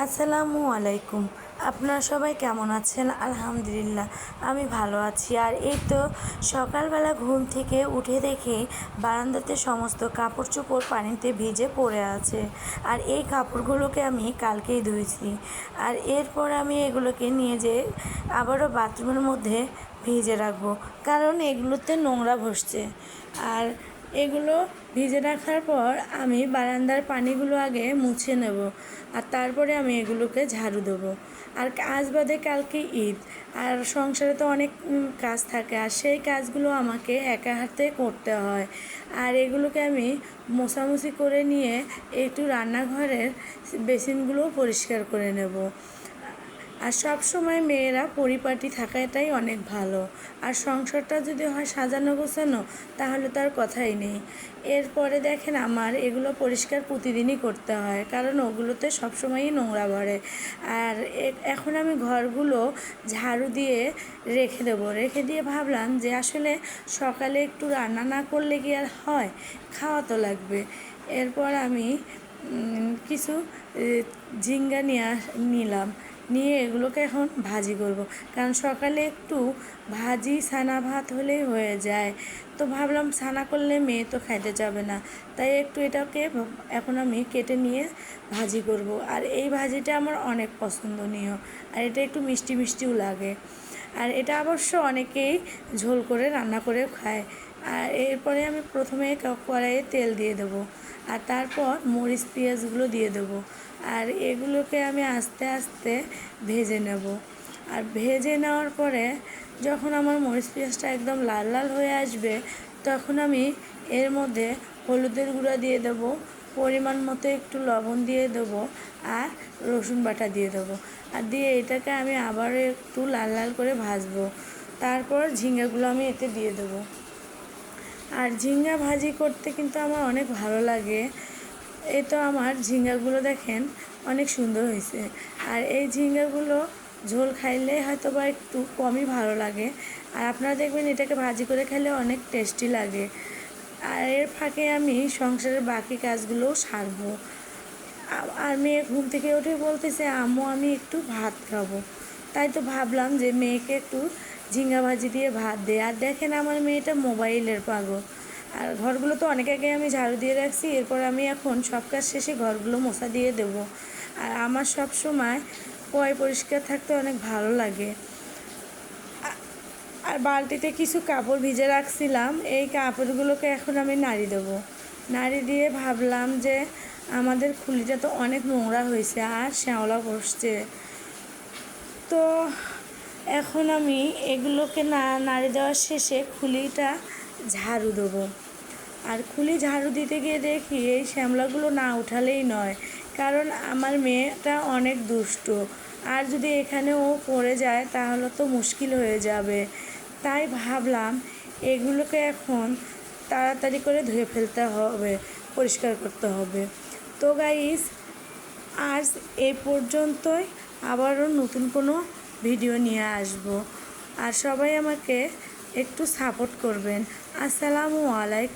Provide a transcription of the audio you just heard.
আসসালামু আলাইকুম। আপনারা সবাই কেমন আছেন? আলহামদুলিল্লাহ আমি ভালো আছি। আর এই তো সকালবেলা ঘুম থেকে উঠে দেখি বারান্দাতে সমস্ত কাপড় চোপড় পানিতে ভিজে পড়ে আছে। আর এই কাপড়গুলোকে আমি কালকেই ধুয়েছি। আর এরপর আমি এগুলোকে নিয়ে যেয়ে আবারও বাথরুমের মধ্যে ভিজে রাখবো, কারণ এগুলোতে নোংরা বসছে। আর এগুলো ভিজে রাখার পর আমি বারান্দার পানিগুলো আগে মুছে নেব, আর তারপরে আমি এগুলোকে ঝাড়ু দেবো। আর আজ বাদে কালকে ঈদ, আর সংসারে তো অনেক কাজ থাকে, আর সেই কাজগুলো আমাকে একা হাতে করতে হয়। আর এগুলোকে আমি মোছামুছি করে নিয়ে একটু রান্নাঘরের বেসিনগুলো পরিষ্কার করে নেব। আর সব সময় মেয়েরা পরিপাটি থাকাটাই অনেক ভালো। আর সংসারটা যদি হয় সাজানো গোছানো, তাহলে তার কথাই নেই। এরপরে দেখেন আমার এগুলো পরিষ্কার প্রতিদিনই করতে হয়, কারণ ওগুলোতে সবসময়ই নোংরা ভরে। আর এখন আমি ঘরগুলো ঝাড়ু দিয়ে রেখে দিয়ে ভাবলাম যে আসলে সকালে একটু রান্না না করলে কি আর হয়, খাওয়া তো লাগবে। এরপর আমি কিছু ঝিঙ্গা নিলাম, নিয়ে এগুলোকে এখন ভাজি করব, কারণ সকালে একটু ভাজি ছানা ভাত হলেই হয়ে যায়। তো ভাবলাম ছানা করলে মেয়ে তো খাইতে যাবে না, তাই একটু এটাকে এখন আমি কেটে নিয়ে ভাজি করব। আর এই ভাজিটা আমার অনেক পছন্দনীয়, আর এটা একটু মিষ্টি মিষ্টিও লাগে। আর এটা অবশ্য অনেকেই ঝোল করে রান্না করে খায়। আর এরপরে আমি প্রথমে কড়াইয়ে তেল দিয়ে দেবো, আর তারপর মরিচ পেঁয়াজগুলো দিয়ে দেবো। আর এগুলোকে আমি আস্তে আস্তে ভেজে নেব। আর ভেজে নেওয়ার পরে যখন আমার মরিচ পেঁয়াজটা একদম লাল লাল হয়ে আসবে, তখন আমি এর মধ্যে হলুদের গুঁড়া দিয়ে দেবো, পরিমাণ মতো একটু লবণ দিয়ে দেবো, আর রসুন বাটা দিয়ে দেবো। আর দিয়ে এটাকে আমি আবার একটু লাল লাল করে ভাজবো। তারপর ঝিঙ্গাগুলো আমি এতে দিয়ে দেবো। আর ঝিঙ্গা ভাজি করতে কিন্তু আমার অনেক ভালো লাগে। এই তো আমার ঝিঙ্গাগুলো দেখেন অনেক সুন্দর হয়েছে। আর এই ঝিঙ্গাগুলো ঝোল খাইলে হয়তো বা একটু কমই ভালো লাগে, আর আপনারা দেখবেন এটাকে ভাজি করে খেলে অনেক টেস্টি লাগে। আর এর ফাঁকে আমি সংসারের বাকি কাজগুলোও সারবো। আর মেয়ে ঘুম থেকে উঠে বলতেছে, আম্মু আমি একটু ভাত খাবো। তাই তো ভাবলাম যে মেয়েকে একটু ঝিঙ্গা ভাজি দিয়ে ভাত দে। আর দেখেন আমার মেয়েটা মোবাইলের পাগল। আর ঘরগুলো তো অনেক আগে আমি ঝাড়ু দিয়ে রাখছি, এরপর আমি এখন সব কাজ শেষে ঘরগুলো মোছা দিয়ে দেব। আর আমার সব সময় পরিষ্কার থাকতে অনেক ভালো লাগে। আর বালতিতে কিছু কাপড় ভিজে রাখছিলাম, এই কাপড়গুলোকে এখন আমি নাড়ি দেবো। নাড়ি দিয়ে ভাবলাম যে আমাদের খুলিটা তো অনেক নোংরা হয়েছে আর শ্যাওলা বসছে, তো এখন আমি এগুলোকে নাড়ি দেওয়ার শেষে খুলিটা ঝাড়ু দেবো। আর খুলি ঝাড়ু দিতে গিয়ে দেখি এই শ্যামলাগুলো না উঠালেই নয়, কারণ আমার মেয়েটা অনেক দুষ্ট। আর যদি এখানে ও পড়ে যায় তাহলে তো মুশকিল হয়ে যাবে। তাই ভাবলাম এগুলোকে এখন তাড়াতাড়ি করে ধুয়ে ফেলতে হবে, পরিষ্কার করতে হবে। তো গাইস, আজ এই পর্যন্তই। আবারও নতুন কোনো ভিডিও নিয়ে আসব। আর সবাই আমাকে একটু সাপোর্ট করবেন। আসসালামু আলাইকুম।